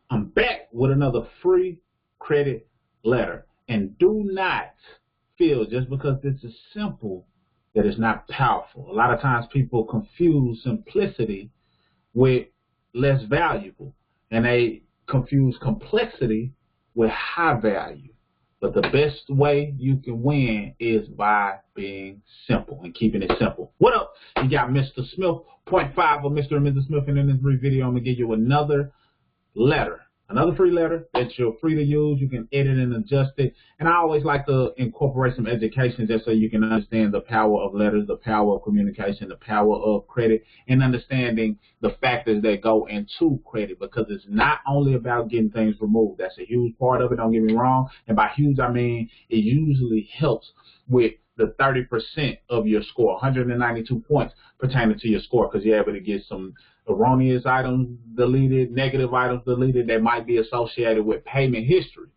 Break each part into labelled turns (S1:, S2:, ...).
S1: I'm back with another free credit letter. And do not feel just because this is simple that it's not powerful. A lot of times people confuse simplicity with less valuable, and they confuse complexity with high value. But the best way you can win is by being simple and keeping it simple. What up? You got Mr. Smith, point 5 of Mr. and Mrs. Smith, and in this brief video, I'm going to give you another letter. Another free letter that you're free to use. You can edit and adjust it. And I always like to incorporate some education just so you can understand the power of letters, the power of communication, the power of credit, and understanding the factors that go into credit, because it's not only about getting things removed. That's a huge part of it, don't get me wrong. And by huge, I mean it usually helps with the 30% of your score, 192 points pertaining to your score, because you're able to get some erroneous items deleted, negative items deleted that might be associated with payment history.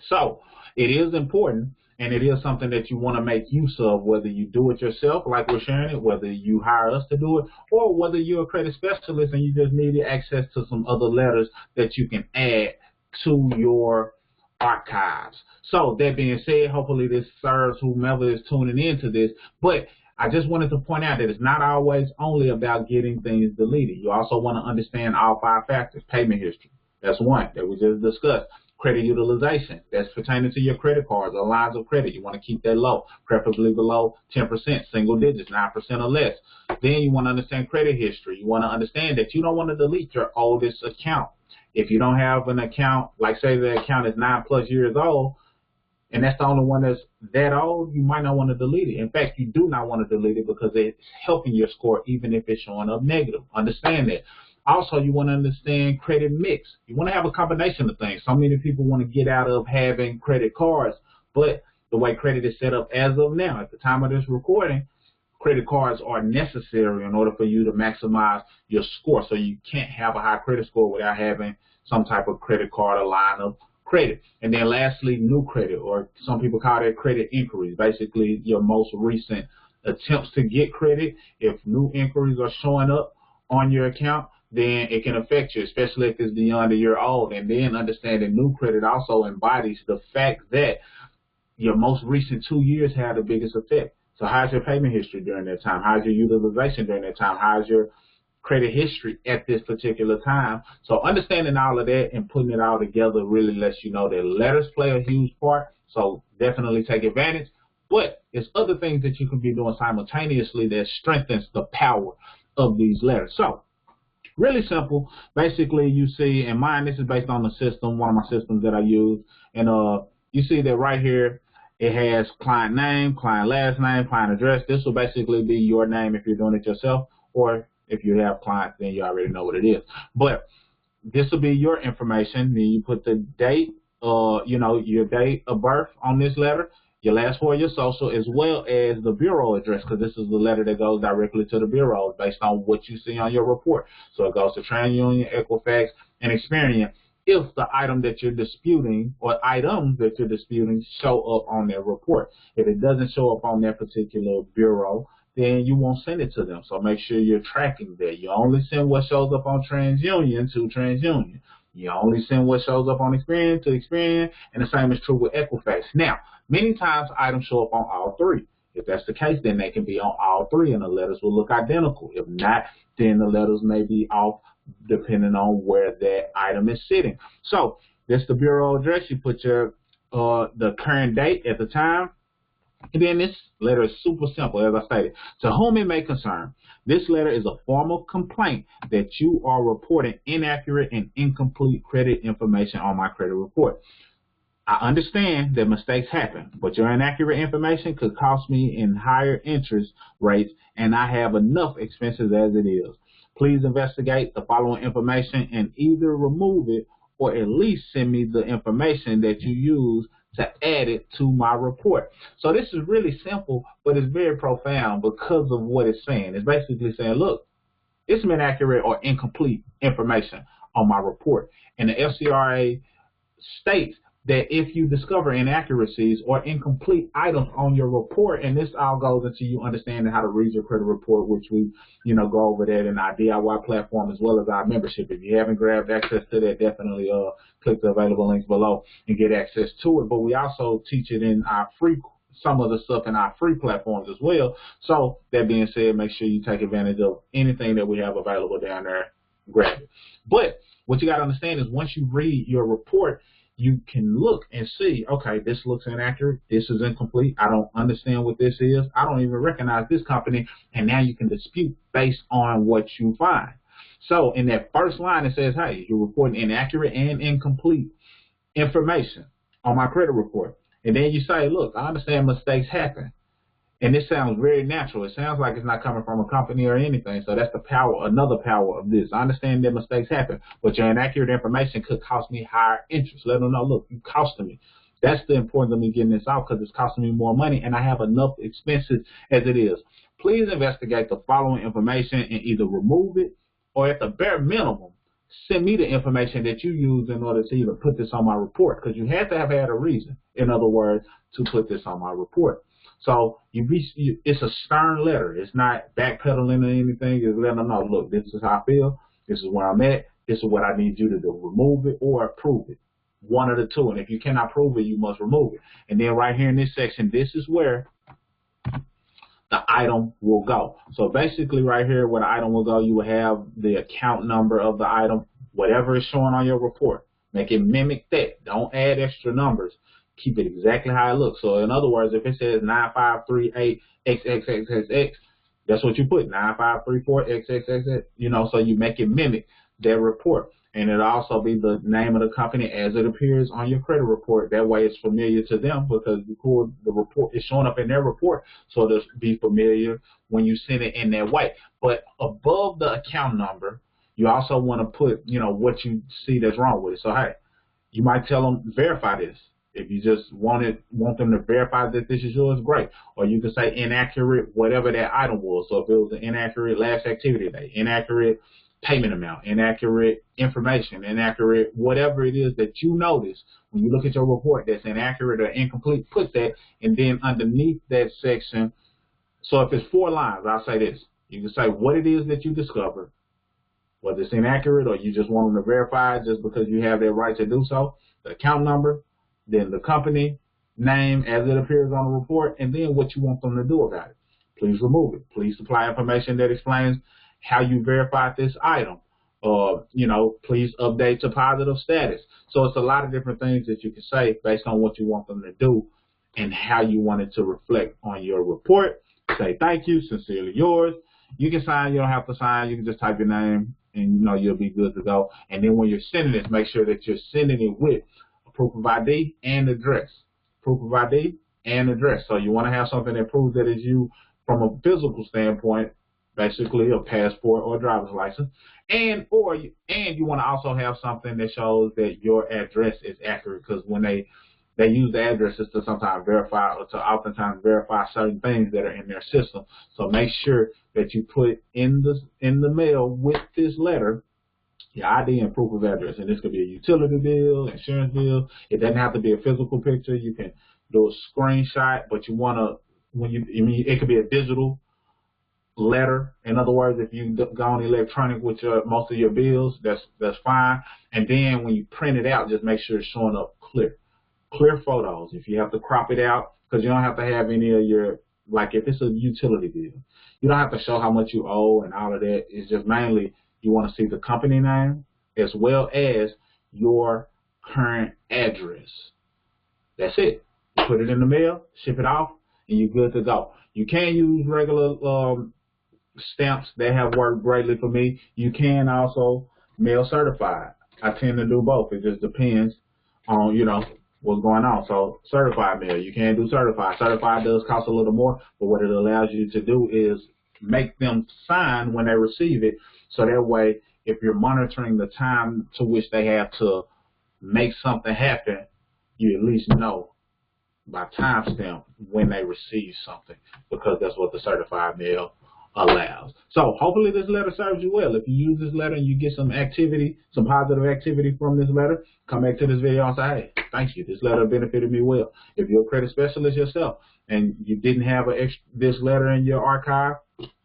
S1: So it is important, and it is something that you want to make use of, whether you do it yourself, like we're sharing it, whether you hire us to do it, or whether you're a credit specialist and you just needed access to some other letters that you can add to your archives. So that being said, hopefully this serves whomever is tuning into this, but I just wanted to point out that it's not always only about getting things deleted. You also want to understand all 5 factors. Payment history, that's one that we just discussed. Credit utilization, that's pertaining to your credit cards or lines of credit. You want to keep that low, preferably below 10%, single digits, 9% or less. Then you want to understand credit history. You want to understand that you don't want to delete your oldest account. If you don't have an account, like say the account is 9+ years old, and that's the only one that's that old, you might not want to delete it. In fact, you do not want to delete it because it's helping your score even if it's showing up negative. Understand that. Also, you want to understand credit mix. You want to have a combination of things. So many people want to get out of having credit cards, but the way credit is set up as of now, at the time of this recording, credit cards are necessary in order for you to maximize your score. So you can't have a high credit score without having some type of credit card or line of credit. And then lastly, new credit, or some people call it credit inquiries, basically your most recent attempts to get credit. If new inquiries are showing up on your account, then it can affect you, especially if it's beyond a year old. And then understanding new credit also embodies the fact that your most recent 2 years have the biggest effect. So how's your payment history during that time? How's your utilization during that time? How's your credit history at this particular time? So understanding all of that and putting it all together really lets you know that letters play a huge part. So definitely take advantage. But there's other things that you can be doing simultaneously that strengthens the power of these letters. So really simple. Basically, you see, in mine, this is based on the system, one of my systems that I use. And you see that right here, it has client name, client last name, client address. This will basically be your name if you're doing it yourself, or if you have clients, then you already know what it is. But this will be your information. Then you put the date, your date of birth on this letter, your last 4 of your social, as well as the bureau address, because this is the letter that goes directly to the bureau based on what you see on your report. So it goes to TransUnion, Equifax, and Experian if the item that you're disputing or items that you're disputing show up on their report. If it doesn't show up on that particular bureau, then you won't send it to them. So make sure you're tracking that. You only send what shows up on TransUnion to TransUnion. You only send what shows up on Experian to Experian, and the same is true with Equifax. Now, many times items show up on all 3. If that's the case, then they can be on all 3, and the letters will look identical. If not, then the letters may be off depending on where that item is sitting. So that's the bureau address. You put your the current date at the time. And then this letter is super simple, as I stated. To whom it may concern, this letter is a formal complaint that you are reporting inaccurate and incomplete credit information on my credit report. I understand that mistakes happen, but your inaccurate information could cost me in higher interest rates, and I have enough expenses as it is. Please investigate the following information and either remove it or at least send me the information that you use to add it to my report. So this is really simple, but it's very profound because of what it's saying. It's basically saying, look, it's some inaccurate or incomplete information on my report. And the FCRA states that if you discover inaccuracies or incomplete items on your report, and this all goes into you understanding how to read your credit report, which we, go over that in our DIY platform as well as our membership. If you haven't grabbed access to that, definitely click the available links below and get access to it. But we also teach it in our free, some of the stuff in our free platforms as well. So that being said, make sure you take advantage of anything that we have available down there. Grab it. But what you got to understand is once you read your report, you can look and see, okay, this looks inaccurate. This is incomplete. I don't understand what this is. I don't even recognize this company. And now you can dispute based on what you find. So in that first line, it says, hey, you're reporting inaccurate and incomplete information on my credit report. And then you say, look, I understand mistakes happen. And this sounds very natural. It sounds like it's not coming from a company or anything. So that's the power, another power of this. I understand that mistakes happen, but your inaccurate information could cost me higher interest. Let them know, look, you costing me. That's the importance of me getting this out because it's costing me more money and I have enough expenses as it is. Please investigate the following information and either remove it or at the bare minimum, send me the information that you use in order to even put this on my report because you have to have had a reason, in other words, to put this on my report. So it's a stern letter. It's not backpedaling or anything. It's letting them know, look, this is how I feel. This is where I'm at. This is what I need you to do. Remove it or approve it. One of the two. And if you cannot prove it, you must remove it. And then right here in this section, this is where the item will go. So basically right here where the item will go, you will have the account number of the item, whatever is showing on your report. Make it mimic that. Don't add extra numbers. Keep it exactly how it looks. So in other words, if it says 9538XXXXX, that's what you put, 9534XXXX, so you make it mimic that report. And it'll also be the name of the company as it appears on your credit report. That way it's familiar to them because the report is showing up in their report. So it'll be familiar when you send it in that way. But above the account number, you also want to put, what you see that's wrong with it. So, hey, you might tell them, verify this. If you just want them to verify that this is yours, great. Or you can say inaccurate, whatever that item was. So if it was an inaccurate last activity day, inaccurate payment amount, inaccurate information, inaccurate whatever it is that you notice when you look at your report that's inaccurate or incomplete, put that. And then underneath that section, so if it's 4 lines, I'll say this. You can say what it is that you discovered, whether it's inaccurate or you just want them to verify it just because you have that right to do so, the account number, then the company name as it appears on the report, and then what you want them to do about it. Please remove it. Please supply information that explains how you verified this item. Please update to positive status. So it's a lot of different things that you can say based on what you want them to do and how you want it to reflect on your report. Say thank you, sincerely yours. You can sign, you don't have to sign, you can just type your name and you'll be good to go. And then when you're sending this, make sure that you're sending it with proof of ID and address. Proof of ID and address. So you want to have something that proves that it's you from a physical standpoint, basically a passport or a driver's license, and you want to also have something that shows that your address is accurate because when they use the addresses to sometimes verify or to oftentimes verify certain things that are in their system. So make sure that you put in the mail with this letter your ID and proof of address, and this could be a utility bill, insurance bill. It doesn't have to be a physical picture. You can do a screenshot, but you want to it could be a digital letter. In other words, if you go on electronic with most of your bills, that's fine. And then when you print it out, just make sure it's showing up clear photos. If you have to crop it out, because you don't have to have any of your, like if it's a utility bill, you don't have to show how much you owe and all of that. It's just mainly you want to see the company name as well as your current address. That's it. You put it in the mail, ship it off, and you're good to go. You can use regular stamps that have worked greatly for me. You can also mail certified. I tend to do both. It just depends on, what's going on. So certified mail, you can do certified. Certified does cost a little more, but what it allows you to do is make them sign when they receive it. So that way, if you're monitoring the time to which they have to make something happen, you at least know by timestamp when they receive something, because that's what the certified mail allows. So hopefully this letter serves you well. If you use this letter and you get some activity, some positive activity from this letter, come back to this video and say, hey, thank you. This letter benefited me well. If you're a credit specialist yourself and you didn't have this letter in your archive,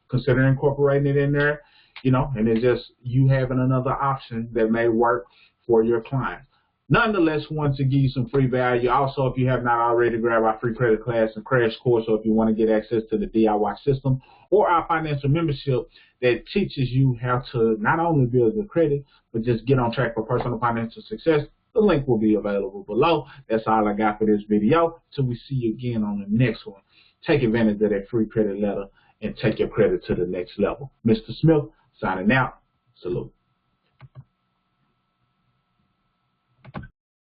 S1: consider incorporating it in there, you know, and it's just you having another option that may work for your clients. Nonetheless, want to give you some free value. Also, if you have not already, grab our free credit class and crash course, or if you want to get access to the DIY system or our financial membership that teaches you how to not only build your credit, but just get on track for personal financial success. The link will be available below. That's all I got for this video. Till we see you again on the next one. Take advantage of that free credit letter and take your credit to the next level. Mr. Smith, signing out. Salute.